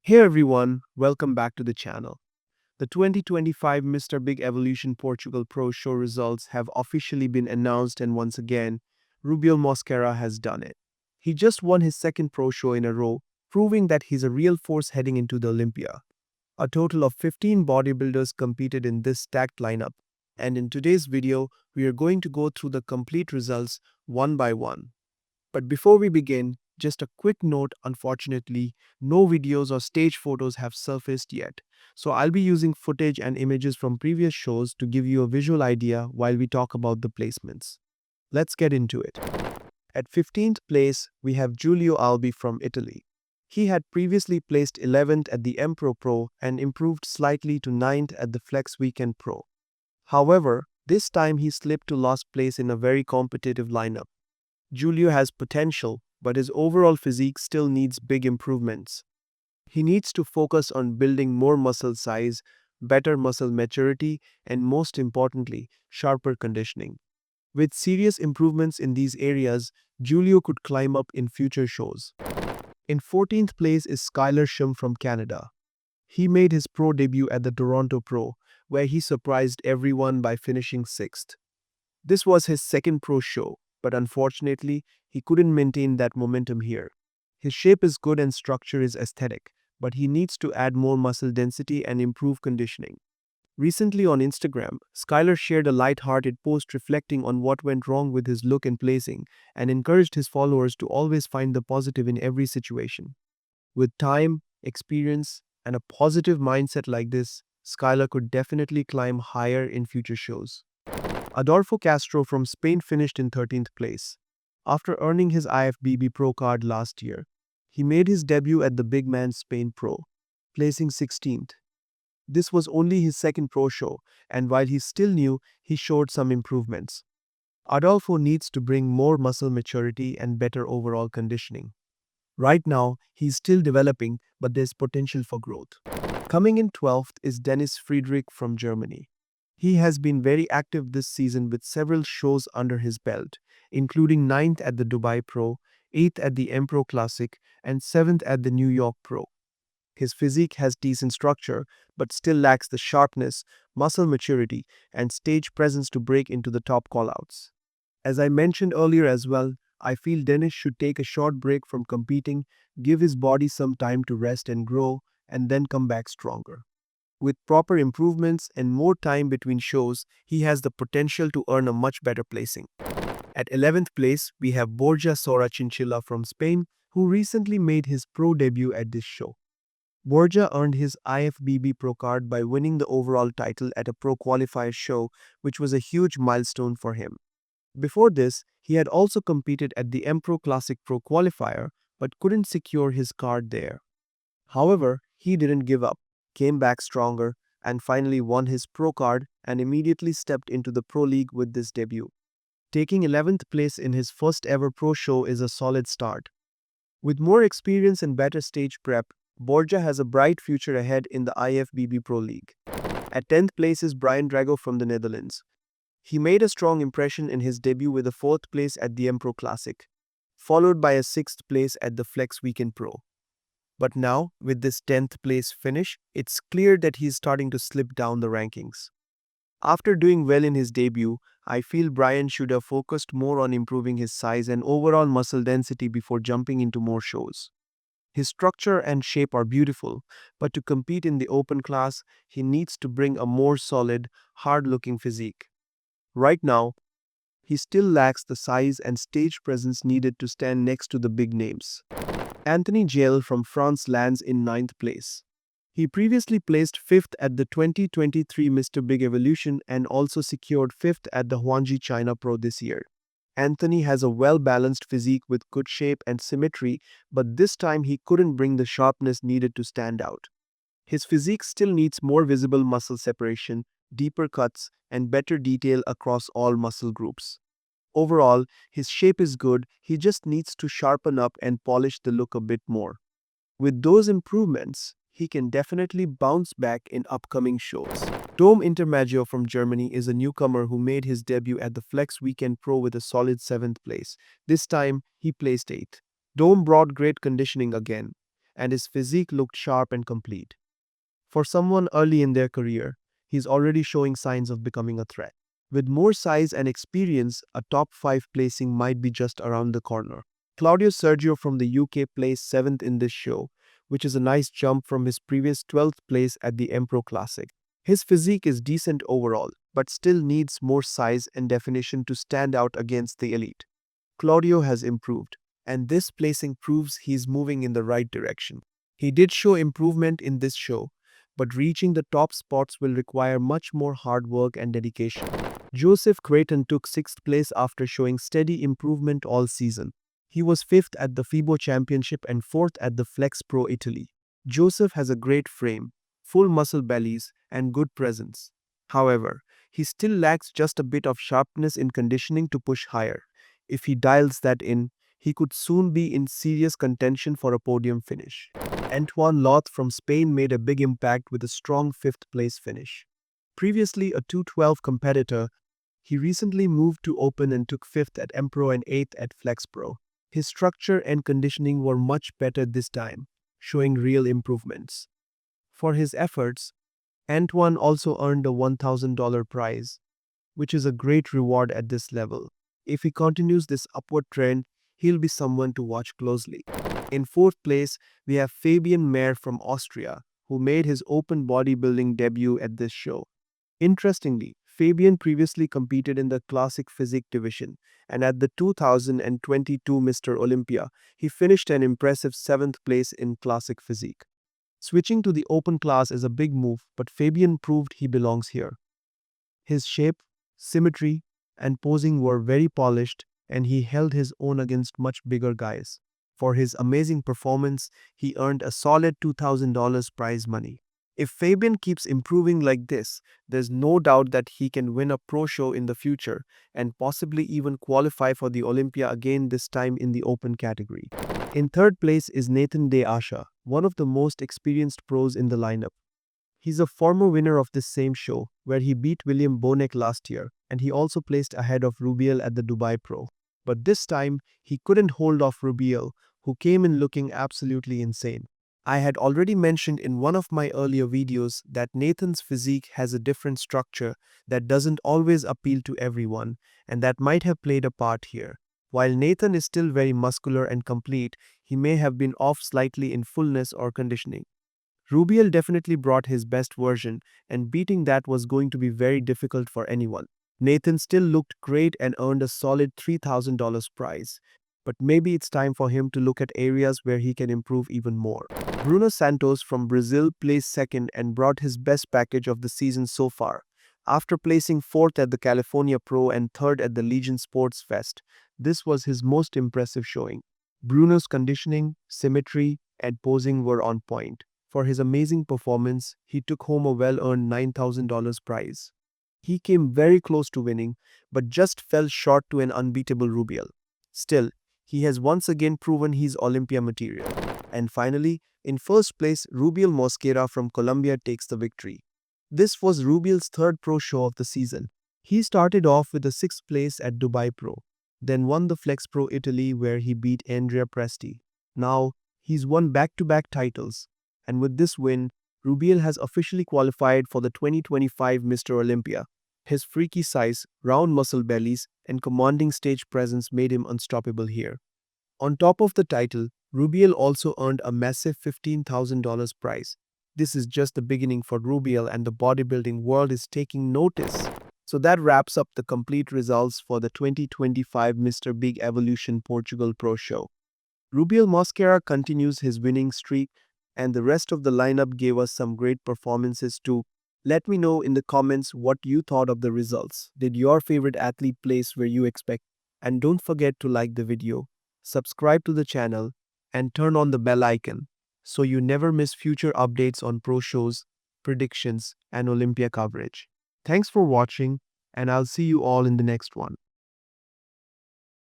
Hey everyone, welcome back to the channel. The 2025 Mr. Big Evolution Portugal Pro show results have officially been announced, and once again, Rubiel Mosquera has done it. He just won his second pro show in a row, proving that he's a real force heading into the Olympia. A total of 15 bodybuilders competed in this stacked lineup, and in today's video, we are going to go through the complete results one by one. But before we begin, just a quick note, unfortunately, no videos or stage photos have surfaced yet. So I'll be using footage and images from previous shows to give you a visual idea while we talk about the placements. Let's get into it. At 15th place, we have Julio Alby from Italy. He had previously placed 11th at the Empro Pro and improved slightly to 9th at the Flex Weekend Pro. However, this time he slipped to last place in a very competitive lineup. Julio has potential, but his overall physique still needs big improvements. He needs to focus on building more muscle size, better muscle maturity, and most importantly, sharper conditioning. With serious improvements in these areas, Julio could climb up in future shows. In 14th place is Skylar Shim from Canada. He made his pro debut at the Toronto Pro, where he surprised everyone by finishing 6th. This was his second pro show, but unfortunately, he couldn't maintain that momentum here. His shape is good and structure is aesthetic, but he needs to add more muscle density and improve conditioning. Recently on Instagram, Skylar shared a light-hearted post reflecting on what went wrong with his look and placing and encouraged his followers to always find the positive in every situation. With time, experience, and a positive mindset like this, Skylar could definitely climb higher in future shows. Adolfo Castro from Spain finished in 13th place. After earning his IFBB Pro card last year, he made his debut at the Big Man Spain Pro, placing 16th. This was only his second pro show, and while he's still new, he showed some improvements. Adolfo needs to bring more muscle maturity and better overall conditioning. Right now, he's still developing, but there's potential for growth. Coming in 12th is Dennis Friedrich from Germany. He has been very active this season with several shows under his belt, including 9th at the Dubai Pro, 8th at the Empro Classic, and 7th at the New York Pro. His physique has decent structure, but still lacks the sharpness, muscle maturity, and stage presence to break into the top callouts. As I mentioned earlier as well, I feel Dennis should take a short break from competing, give his body some time to rest and grow, and then come back stronger. With proper improvements and more time between shows, he has the potential to earn a much better placing. At 11th place, we have Bourja Chinchilla from Spain, who recently made his pro debut at this show. Bourja earned his IFBB Pro card by winning the overall title at a pro qualifier show, which was a huge milestone for him. Before this, he had also competed at the Empro Classic Pro qualifier, but couldn't secure his card there. However, he didn't give up, came back stronger, and finally won his pro card and immediately stepped into the pro league with this debut. Taking 11th place in his first ever pro show is a solid start. With more experience and better stage prep, Bourja has a bright future ahead in the IFBB Pro League. At 10th place is Drago from the Netherlands. He made a strong impression in his debut with a 4th place at the Empro Classic, followed by a 6th place at the Flex Weekend Pro. But now, with this 10th place finish, it's clear that he's starting to slip down the rankings. After doing well in his debut, I feel Brian should have focused more on improving his size and overall muscle density before jumping into more shows. His structure and shape are beautiful, but to compete in the open class, he needs to bring a more solid, hard-looking physique. Right now, he still lacks the size and stage presence needed to stand next to the big names. Anthony Giel from France lands in 9th place. He previously placed 5th at the 2023 Mr. Big Evolution and also secured 5th at the Huangji China Pro this year. Anthony has a well-balanced physique with good shape and symmetry, but this time he couldn't bring the sharpness needed to stand out. His physique still needs more visible muscle separation, deeper cuts, and better detail across all muscle groups. Overall, his shape is good, he just needs to sharpen up and polish the look a bit more. With those improvements, he can definitely bounce back in upcoming shows. Dom Intermagio from Germany is a newcomer who made his debut at the Flex Weekend Pro with a solid 7th place. This time, he placed 8th. Dom brought great conditioning again. and his physique looked sharp and complete. For someone early in their career, he's already showing signs of becoming a threat. With more size and experience, a top 5 placing might be just around the corner. Claudio Sergio from the UK placed 7th in this show, which is a nice jump from his previous 12th place at the Empro Classic. His physique is decent overall, but still needs more size and definition to stand out against the elite. Claudio has improved, and this placing proves he's moving in the right direction. He did show improvement in this show, but reaching the top spots will require much more hard work and dedication. Joseph Kraton took 6th place after showing steady improvement all season. He was 5th at the FIBO Championship and 4th at the Flex Pro Italy. Joseph has a great frame, full muscle bellies, and good presence. However, he still lacks just a bit of sharpness in conditioning to push higher. If he dials that in, he could soon be in serious contention for a podium finish. Antoine Loth from Spain made a big impact with a strong 5th place finish. Previously a 212 competitor, he recently moved to Open and took 5th at Empro and 8th at Flex Pro. His structure and conditioning were much better this time, showing real improvements. For his efforts, Antoine also earned a $1,000 prize, which is a great reward at this level. If he continues this upward trend, he'll be someone to watch closely. In 4th place, we have Fabian May from Austria, who made his open bodybuilding debut at this show. Interestingly, Fabian previously competed in the Classic Physique division, and at the 2022 Mr. Olympia, he finished an impressive 7th place in Classic Physique. Switching to the open class is a big move, but Fabian proved he belongs here. His shape, symmetry, and posing were very polished, and he held his own against much bigger guys. For his amazing performance, he earned a solid $2,000 prize money. If Fabian keeps improving like this, there's no doubt that he can win a pro show in the future and possibly even qualify for the Olympia again, this time in the open category. In 3rd place is Nathan de Asha, one of the most experienced pros in the lineup. He's a former winner of this same show, where he beat William Bonek last year, and he also placed ahead of Rubial at the Dubai Pro. But this time, he couldn't hold off Rubial, who came in looking absolutely insane. I had already mentioned in one of my earlier videos that Nathan's physique has a different structure that doesn't always appeal to everyone, and that might have played a part here. While Nathan is still very muscular and complete, he may have been off slightly in fullness or conditioning. Rubial definitely brought his best version, and beating that was going to be very difficult for anyone. Nathan still looked great and earned a solid $3,000 prize. But maybe it's time for him to look at areas where he can improve even more. Bruno Santos from Brazil placed 2nd and brought his best package of the season so far. After placing 4th at the California Pro and 3rd at the Legion Sports Fest, this was his most impressive showing. Bruno's conditioning, symmetry, and posing were on point. For his amazing performance, he took home a well-earned $9,000 prize. He came very close to winning, but just fell short to an unbeatable Rubial. Still, he has once again proven he's Olympia material. And finally, in 1st place, Rubiel Mosquera from Colombia takes the victory. This was Rubial's 3rd pro show of the season. He started off with a 6th place at Dubai Pro, then won the Flex Pro Italy where he beat Andrea Presti. Now, he's won back-to-back titles. And with this win, Rubial has officially qualified for the 2025 Mr. Olympia. His freaky size, round muscle bellies, and commanding stage presence made him unstoppable here. On top of the title, Rubial also earned a massive $15,000 prize. This is just the beginning for Rubial, and the bodybuilding world is taking notice. So that wraps up the complete results for the 2025 Mr. Big Evolution Portugal Pro Show. Rubiel Mosquera continues his winning streak, and the rest of the lineup gave us some great performances too. Let me know in the comments what you thought of the results. Did your favorite athlete place where you expect? And don't forget to like the video, subscribe to the channel, and turn on the bell icon so you never miss future updates on pro shows, predictions, and Olympia coverage. Thanks for watching, and I'll see you all in the next one.